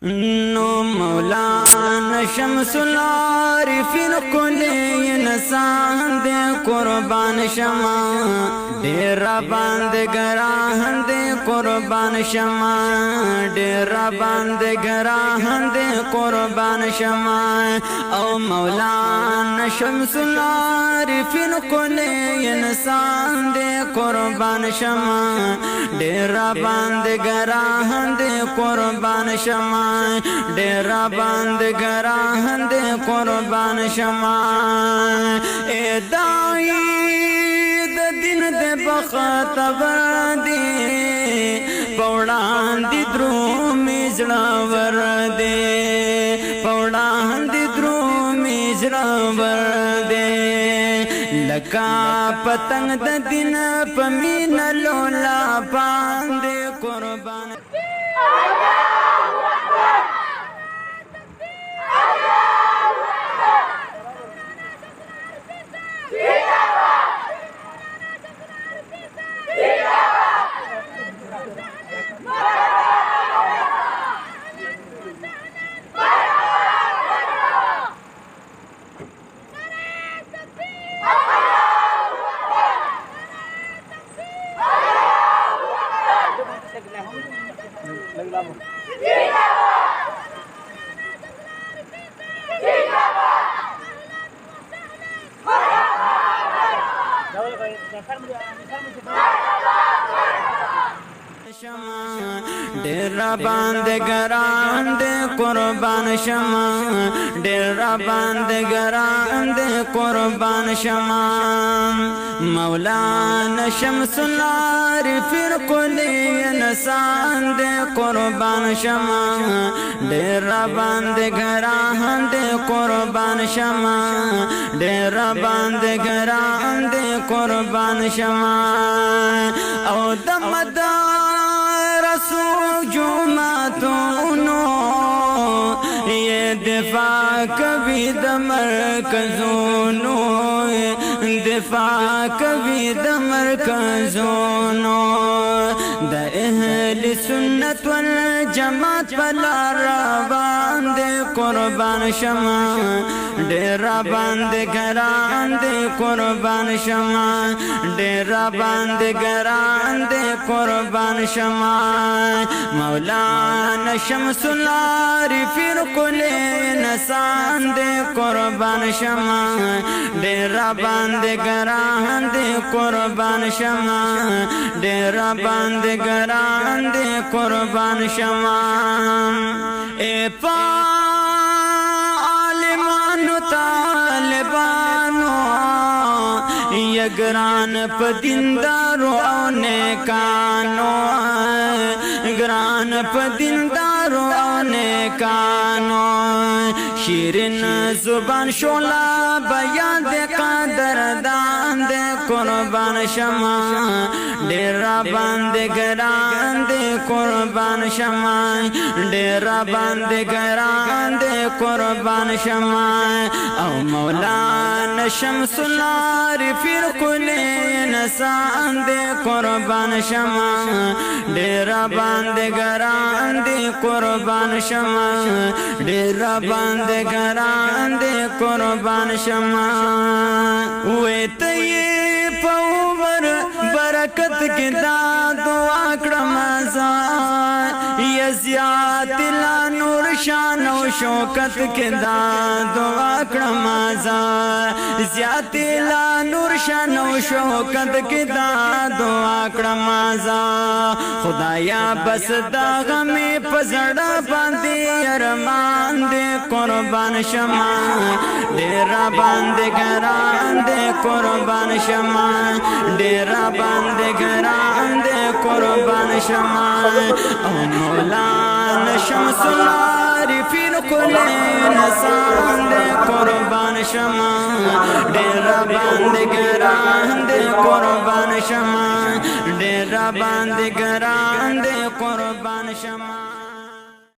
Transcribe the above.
نو مولانا شمس العارفین کلی انسان دے قربان شما ڈیرا باند گراہن دے قربان شما ڈیرا باند گراہن دے قربان شما او مولانا شمس العارفین کلی انسان دے قربان شما ڈیرا باند گراہن دے قربان شما ڈیرا باند گراہن دے قربان شما اے دائی دا دن دے بخطبر دے پوڑان دی درومی زڑاور دے پوڑان دی درومی زڑاور دے لکا پتنگ دا دن پمین لولا باندے قربان ڈیرا باند گران دے قربان شما ڈیرا باند گران دے قربان شما مولانا شمس العارفین کلی انسان دے قربان شما ڈیرا باند گران دے قربان شما ڈیرا باند گران دے قربان شما او دمدار رسول جمعتونو یہ دفاع کبھی دمرکزونو دفاع کبھی دمرکزونو دا اہل سنت والجماعت پلا رابان دے قربان شما ڈیرا باند گران دے قربان شما ڈیرا باند گران دے قربان شما مولانا شمس العارفین کلی انسان دے قربان شما ڈیرا باند گران دے قربان شما ڈیرا باند گران دے قربان شما اے پا عالمانو طالبانو یگران پا دیندارو او نیکانو گران پا دیندارو او نیکانو شیرین زبان شولا بیان دے قدر دان دے قربان شما ڈیرا باند گران دے قربان شما ڈیرا باند گران دے قربان شما او مولانا شمس العارفین کلی انسان دے قربان شما ڈیرا باند گران دے قربان شما ڈیرا باند گران دے قربان شما وے تی پاور برکت کی دا دعا کرمزان یزیات لا نور شان و شوکت کی دا دعا کرمزان زیات لا نور شان و شوکت کی دا دعا کرمزان خدایا بس دا غمی پزڑا باندی ارمان دے قربان شما ڈیرا باند گران دے قربان شما ڈیرا باند گران دے قربان شما او مولانا شمس العارفین کلی انسان دے قربان شما ڈیرا باند گران دے قربان شما ڈیرا باند گران دے قربان شما